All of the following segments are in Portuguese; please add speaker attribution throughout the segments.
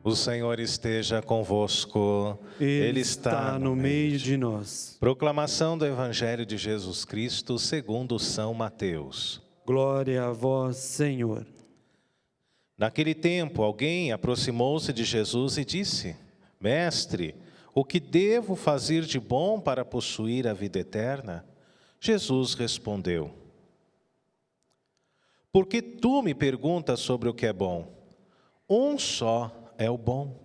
Speaker 1: O Senhor esteja convosco.
Speaker 2: Ele está no meio de nós.
Speaker 1: Proclamação do Evangelho de Jesus Cristo segundo São Mateus.
Speaker 2: Glória a vós, Senhor.
Speaker 1: Naquele tempo, alguém aproximou-se de Jesus e disse: Mestre, o que devo fazer de bom para possuir a vida eterna? Jesus respondeu: Por que tu me perguntas sobre o que é bom? Um só é o bom.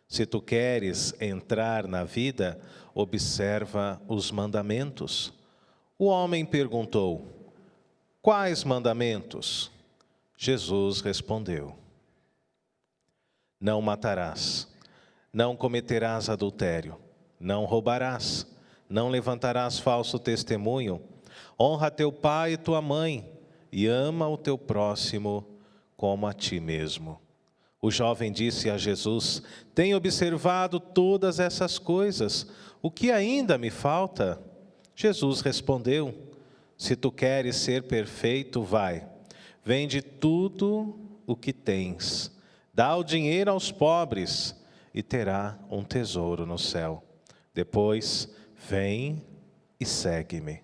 Speaker 1: Se tu queres entrar na vida, observa os mandamentos. O homem perguntou: Quais mandamentos? Jesus respondeu: Não matarás, não cometerás adultério, não roubarás, não levantarás falso testemunho, honra teu pai e tua mãe e ama o teu próximo como a ti mesmo. O jovem disse a Jesus: Tenho observado todas essas coisas, o que ainda me falta? Jesus respondeu: Se tu queres ser perfeito, vai, vende tudo o que tens, dá o dinheiro aos pobres e terá um tesouro no céu. Depois, vem e segue-me.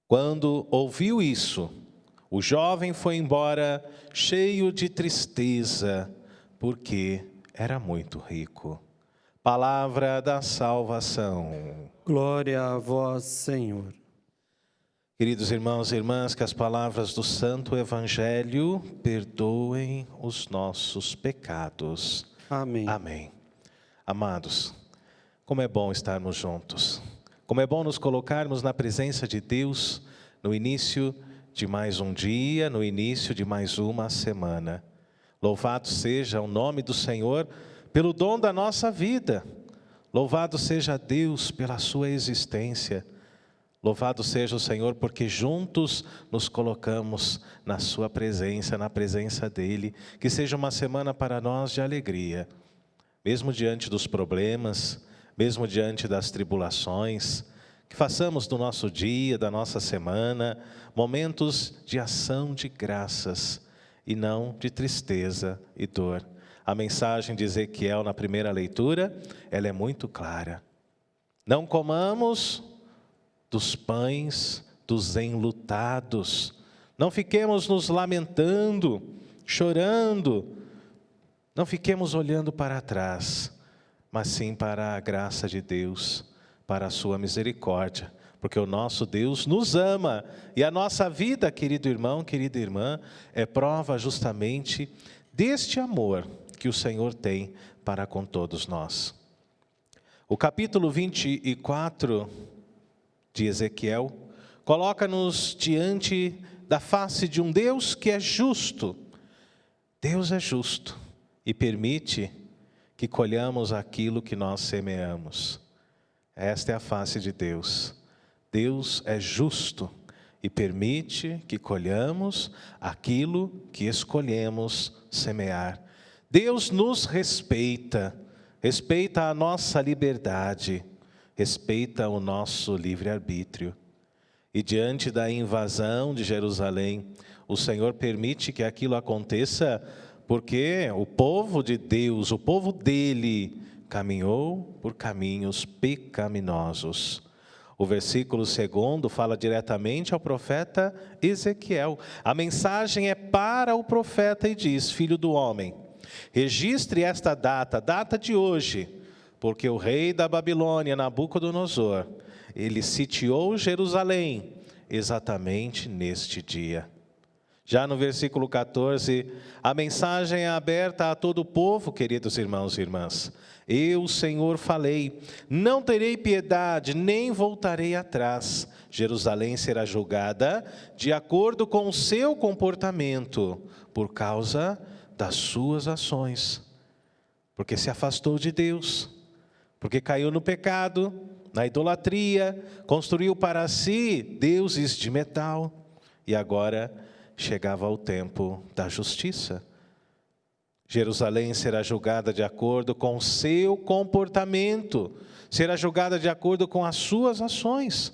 Speaker 1: Quando ouviu isso, o jovem foi embora cheio de tristeza, porque era muito rico. Palavra da salvação.
Speaker 2: Glória a vós, Senhor.
Speaker 1: Queridos irmãos e irmãs, que as palavras do Santo Evangelho perdoem os nossos pecados.
Speaker 2: Amém.
Speaker 1: Amém. Amados, como é bom estarmos juntos. Como é bom nos colocarmos na presença de Deus no início de mais um dia, no início de mais uma semana. Louvado seja o nome do Senhor pelo dom da nossa vida. Louvado seja Deus pela sua existência. Louvado seja o Senhor porque juntos nos colocamos na sua presença, na presença dEle. Que seja uma semana para nós de alegria. Mesmo diante dos problemas, mesmo diante das tribulações, que façamos do nosso dia, da nossa semana, momentos de ação de graças e não de tristeza e dor. A mensagem de Ezequiel na primeira leitura, ela é muito clara. Não comamos dos pães dos enlutados, não fiquemos nos lamentando, chorando, não fiquemos olhando para trás, mas sim para a graça de Deus, para a sua misericórdia, porque o nosso Deus nos ama, e a nossa vida, querido irmão, querida irmã, é prova justamente deste amor que o Senhor tem para com todos nós. O capítulo 24 de Ezequiel coloca-nos diante da face de um Deus que é justo. Deus é justo e permite que colhamos aquilo que nós semeamos. Esta é a face de Deus. Deus é justo e permite que colhamos aquilo que escolhemos semear. Deus nos respeita, respeita a nossa liberdade, respeita o nosso livre-arbítrio. E diante da invasão de Jerusalém, o Senhor permite que aquilo aconteça porque o povo de Deus, o povo dele, caminhou por caminhos pecaminosos. O versículo 2 fala diretamente ao profeta Ezequiel. A mensagem é para o profeta e diz: Filho do homem, registre esta data de hoje, porque o rei da Babilônia, Nabucodonosor, ele sitiou Jerusalém exatamente neste dia. Já no versículo 14, a mensagem é aberta a todo o povo, queridos irmãos e irmãs. Eu, Senhor, falei, não terei piedade, nem voltarei atrás. Jerusalém será julgada de acordo com o seu comportamento, por causa das suas ações. Porque se afastou de Deus, porque caiu no pecado, na idolatria, construiu para si deuses de metal, e agora chegava o tempo da justiça. Jerusalém será julgada de acordo com o seu comportamento, será julgada de acordo com as suas ações.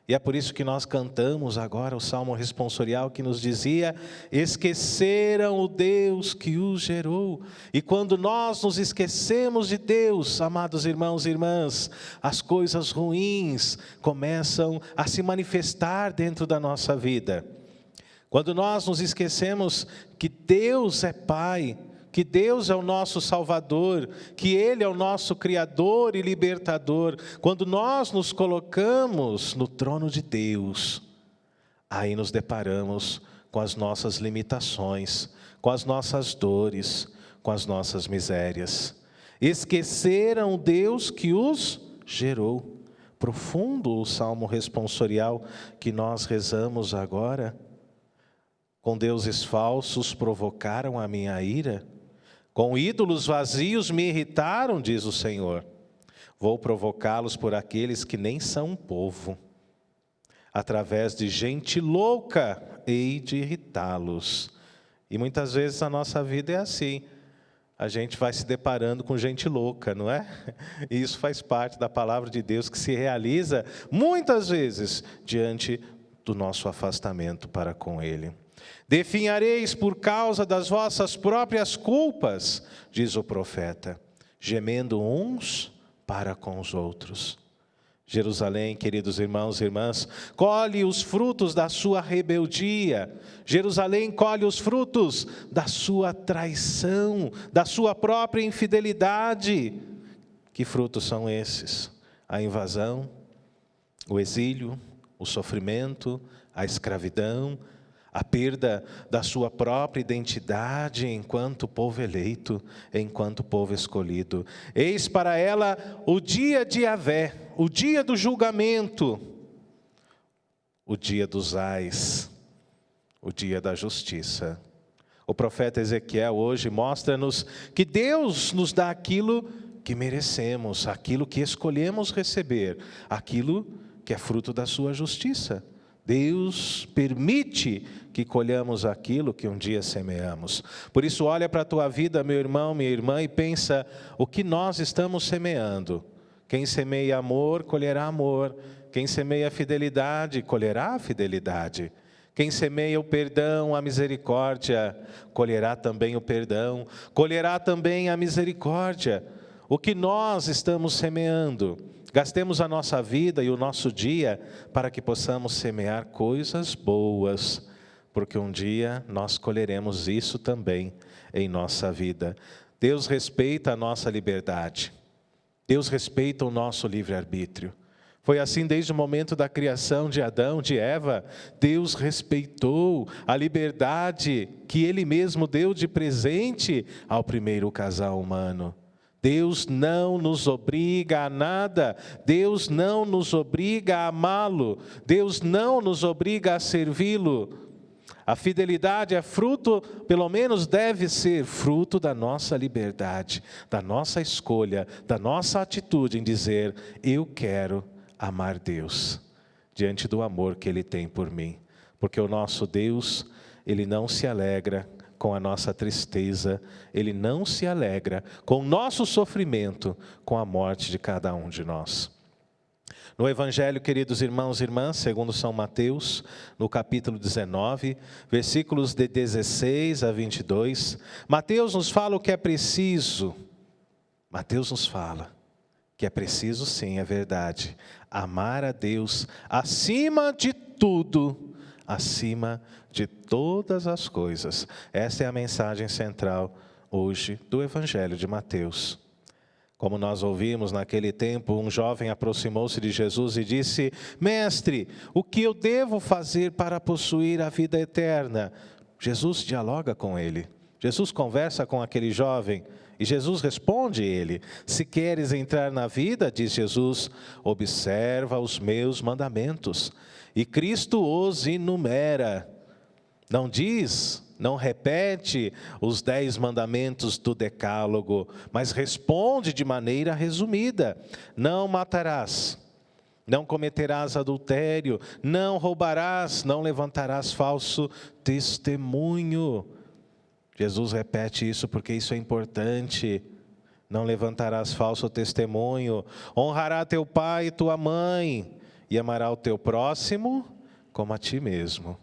Speaker 1: E é por isso que nós cantamos agora o Salmo responsorial que nos dizia: esqueceram o Deus que os gerou. E quando nós nos esquecemos de Deus, amados irmãos e irmãs, as coisas ruins começam a se manifestar dentro da nossa vida. Quando nós nos esquecemos que Deus é Pai, que Deus é o nosso Salvador, que Ele é o nosso Criador e Libertador, quando nós nos colocamos no trono de Deus, aí nos deparamos com as nossas limitações, com as nossas dores, com as nossas misérias. Esqueceram o Deus que os gerou. Profundo o salmo responsorial que nós rezamos agora. Com deuses falsos provocaram a minha ira. Com ídolos vazios me irritaram, diz o Senhor. Vou provocá-los por aqueles que nem são um povo. Através de gente louca, hei de irritá-los. E muitas vezes a nossa vida é assim. A gente vai se deparando com gente louca, não é? E isso faz parte da palavra de Deus que se realiza muitas vezes diante do nosso afastamento para com Ele. Definhareis por causa das vossas próprias culpas, diz o profeta, gemendo uns para com os outros. Jerusalém, queridos irmãos e irmãs, colhe os frutos da sua rebeldia. Jerusalém colhe os frutos da sua traição, da sua própria infidelidade. Que frutos são esses? A invasão, o exílio, o sofrimento, a escravidão, a perda da sua própria identidade enquanto povo eleito, enquanto povo escolhido. Eis para ela o dia de Yahvé, o dia do julgamento, o dia dos ais, o dia da justiça. O profeta Ezequiel hoje mostra-nos que Deus nos dá aquilo que merecemos, aquilo que escolhemos receber, aquilo que é fruto da sua justiça. Deus permite que colhamos aquilo que um dia semeamos. Por isso, olha para a tua vida, meu irmão, minha irmã, e pensa o que nós estamos semeando. Quem semeia amor, colherá amor. Quem semeia fidelidade, colherá fidelidade. Quem semeia o perdão, a misericórdia, colherá também o perdão, colherá também a misericórdia. O que nós estamos semeando? Gastemos a nossa vida e o nosso dia para que possamos semear coisas boas, porque um dia nós colheremos isso também em nossa vida. Deus respeita a nossa liberdade. Deus respeita o nosso livre-arbítrio. Foi assim desde o momento da criação de Adão, de Eva. Deus respeitou a liberdade que Ele mesmo deu de presente ao primeiro casal humano. Deus não nos obriga a nada, Deus não nos obriga a amá-lo, Deus não nos obriga a servi-lo. A fidelidade é fruto, pelo menos deve ser fruto da nossa liberdade, da nossa escolha, da nossa atitude em dizer: eu quero amar Deus, diante do amor que Ele tem por mim. Porque o nosso Deus, Ele não se alegra com a nossa tristeza, Ele não se alegra com o nosso sofrimento, com a morte de cada um de nós. No Evangelho, queridos irmãos e irmãs, segundo São Mateus, no capítulo 19, versículos de 16 a 22, Mateus nos fala o que é preciso. Mateus nos fala que é preciso, sim, é verdade, amar a Deus acima de tudo, acima de todas as coisas. Essa é a mensagem central hoje do Evangelho de Mateus. Como nós ouvimos naquele tempo, um jovem aproximou-se de Jesus e disse: Mestre, o que eu devo fazer para possuir a vida eterna? Jesus dialoga com ele. Jesus conversa com aquele jovem e Jesus responde a ele: se queres entrar na vida, diz Jesus, observa os meus mandamentos. E Cristo os enumera. Não diz, não repete os 10 mandamentos do decálogo, mas responde de maneira resumida: não matarás, não cometerás adultério, não roubarás, não levantarás falso testemunho. Jesus repete isso porque isso é importante. Não levantarás falso testemunho, honrará teu pai e tua mãe. e amará o teu próximo como a ti mesmo.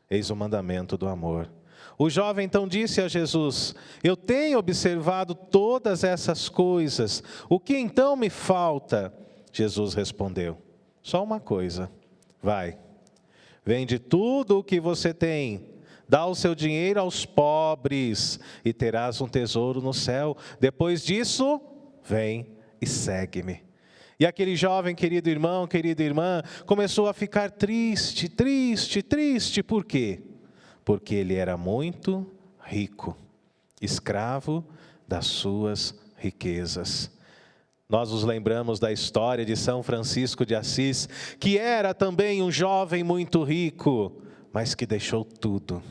Speaker 1: Eis o mandamento do amor. O jovem então disse a Jesus: eu tenho observado todas essas coisas, o que então me falta? Jesus respondeu: só uma coisa, vai, vende tudo o que você tem, dá o seu dinheiro aos pobres e terás um tesouro no céu. Depois disso, vem e segue-me. E aquele jovem, querido irmão, querida irmã, começou a ficar triste, por quê? Porque ele era muito rico, escravo das suas riquezas. Nós nos lembramos da história de São Francisco de Assis, que era também um jovem muito rico, mas que deixou tudo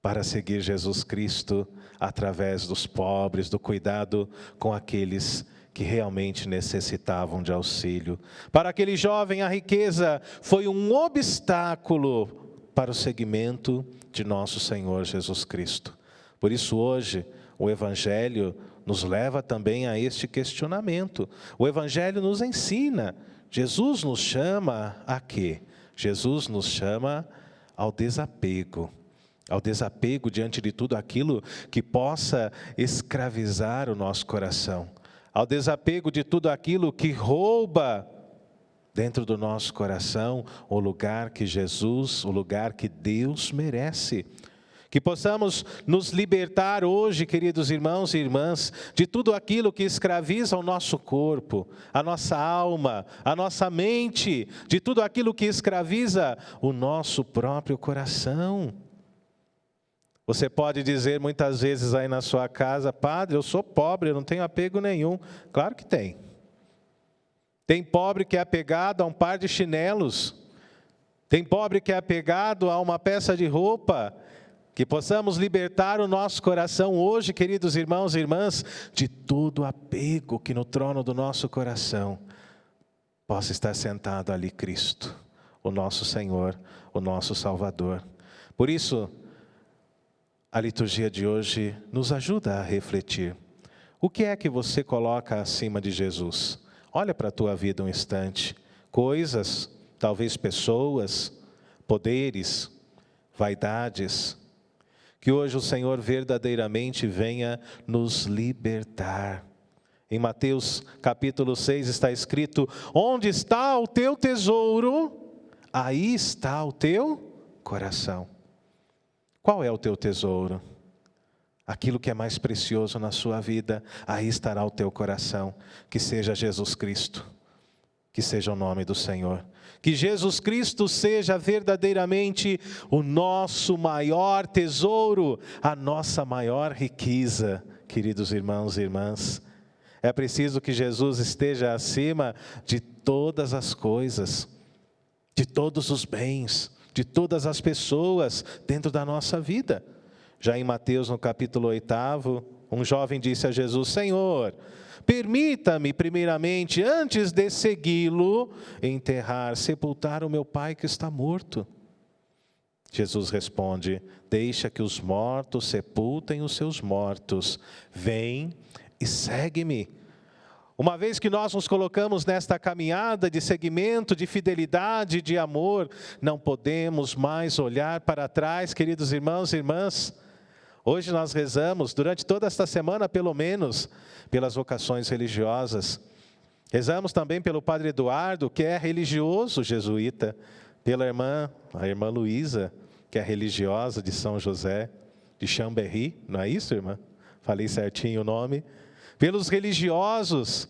Speaker 1: para seguir Jesus Cristo através dos pobres, do cuidado com aqueles que realmente necessitavam de auxílio. Para aquele jovem, a riqueza foi um obstáculo para o seguimento de nosso Senhor Jesus Cristo. Por isso hoje, o Evangelho nos leva também a este questionamento. O Evangelho nos ensina, Jesus nos chama a quê? Jesus nos chama ao desapego diante de tudo aquilo que possa escravizar o nosso coração, ao desapego de tudo aquilo que rouba dentro do nosso coração o lugar que Jesus, o lugar que Deus merece. Que possamos nos libertar hoje, queridos irmãos e irmãs, de tudo aquilo que escraviza o nosso corpo, a nossa alma, a nossa mente, de tudo aquilo que escraviza o nosso próprio coração. Você pode dizer muitas vezes aí na sua casa: padre, eu sou pobre, eu não tenho apego nenhum. Claro que tem. Tem pobre que é apegado a um par de chinelos. Tem pobre que é apegado a uma peça de roupa. Que possamos libertar o nosso coração hoje, queridos irmãos e irmãs, de todo apego que no trono do nosso coração possa estar sentado ali Cristo, o nosso Senhor, o nosso Salvador. Por isso, a liturgia de hoje nos ajuda a refletir. O que é que você coloca acima de Jesus? Olha para a tua vida um instante. Coisas, talvez pessoas, poderes, vaidades. Que hoje o Senhor verdadeiramente venha nos libertar. Em Mateus capítulo 6 está escrito: onde está o teu tesouro, aí está o teu coração. Qual é o teu tesouro? Aquilo que é mais precioso na sua vida, aí estará o teu coração. Que seja Jesus Cristo, que seja o nome do Senhor. Que Jesus Cristo seja verdadeiramente o nosso maior tesouro, a nossa maior riqueza, queridos irmãos e irmãs. É preciso que Jesus esteja acima de todas as coisas, de todos os bens, de todas as pessoas dentro da nossa vida. Já em Mateus, no capítulo 8, um jovem disse a Jesus: Senhor, permita-me primeiramente, antes de segui-lo, sepultar o meu pai que está morto. Jesus responde: deixa que os mortos sepultem os seus mortos, vem e segue-me. Uma vez que nós nos colocamos nesta caminhada de seguimento, de fidelidade, de amor, não podemos mais olhar para trás, queridos irmãos e irmãs. Hoje nós rezamos, durante toda esta semana pelo menos, pelas vocações religiosas. Rezamos também pelo Padre Eduardo, que é religioso jesuíta, pela a irmã Luísa, que é religiosa de São José, de Chambéry, não é isso, irmã? Falei certinho o nome. Pelos religiosos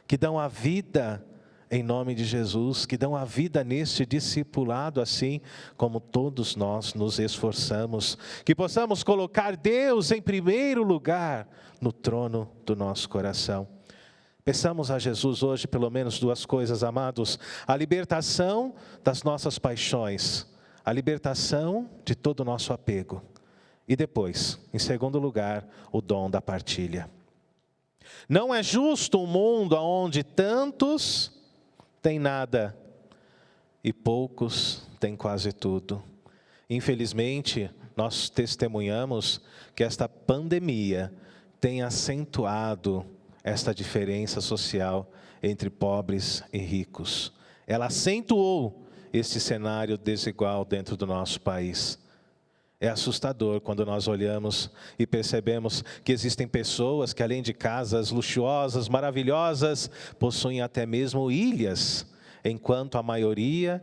Speaker 1: que dão a vida em nome de Jesus, que dão a vida neste discipulado, assim como todos nós nos esforçamos, que possamos colocar Deus em primeiro lugar no trono do nosso coração. Peçamos a Jesus hoje pelo menos duas coisas, amados: a libertação das nossas paixões, a libertação de todo o nosso apego, e depois, em segundo lugar, o dom da partilha. Não é justo um mundo onde tantos têm nada e poucos têm quase tudo. Infelizmente, nós testemunhamos que esta pandemia tem acentuado esta diferença social entre pobres e ricos. ela acentuou esse cenário desigual dentro do nosso país. É assustador quando nós olhamos e percebemos que existem pessoas que, além de casas luxuosas, maravilhosas, possuem até mesmo ilhas, enquanto a maioria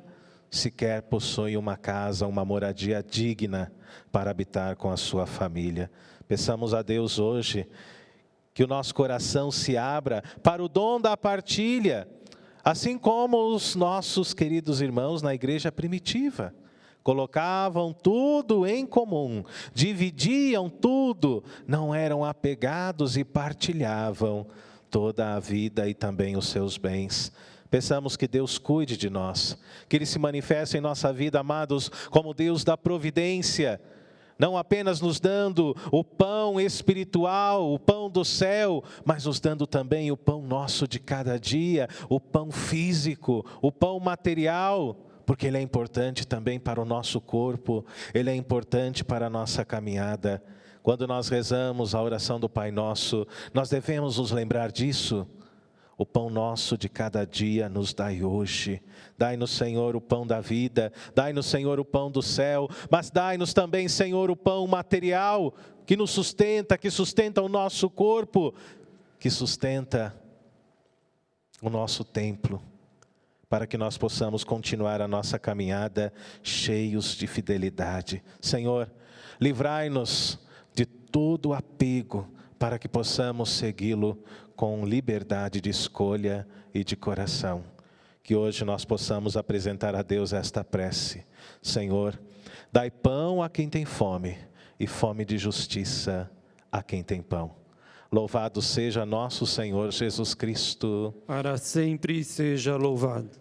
Speaker 1: sequer possui uma casa, uma moradia digna para habitar com a sua família. Peçamos a Deus hoje que o nosso coração se abra para o dom da partilha, assim como os nossos queridos irmãos na igreja primitiva. Colocavam tudo em comum, dividiam tudo, não eram apegados e partilhavam toda a vida e também os seus bens. Peçamos que Deus cuide de nós, que Ele se manifeste em nossa vida, amados, como Deus da providência, não apenas nos dando o pão espiritual, o pão do céu, mas nos dando também o pão nosso de cada dia, o pão físico, o pão material, porque ele é importante também para o nosso corpo, ele é importante para a nossa caminhada. Quando nós rezamos a oração do Pai Nosso, nós devemos nos lembrar disso. O pão nosso de cada dia nos dai hoje. Dai-nos, Senhor, o pão da vida, dai-nos, Senhor, o pão do céu, mas dai-nos também, Senhor, o pão material, que nos sustenta, que sustenta o nosso corpo, que sustenta o nosso templo, para que nós possamos continuar a nossa caminhada cheios de fidelidade. Senhor, livrai-nos de todo apego, para que possamos segui-lo com liberdade de escolha e de coração. Que hoje nós possamos apresentar a Deus esta prece. Senhor, dai pão a quem tem fome, e fome de justiça a quem tem pão. Louvado seja nosso Senhor Jesus Cristo.
Speaker 2: Para sempre seja louvado.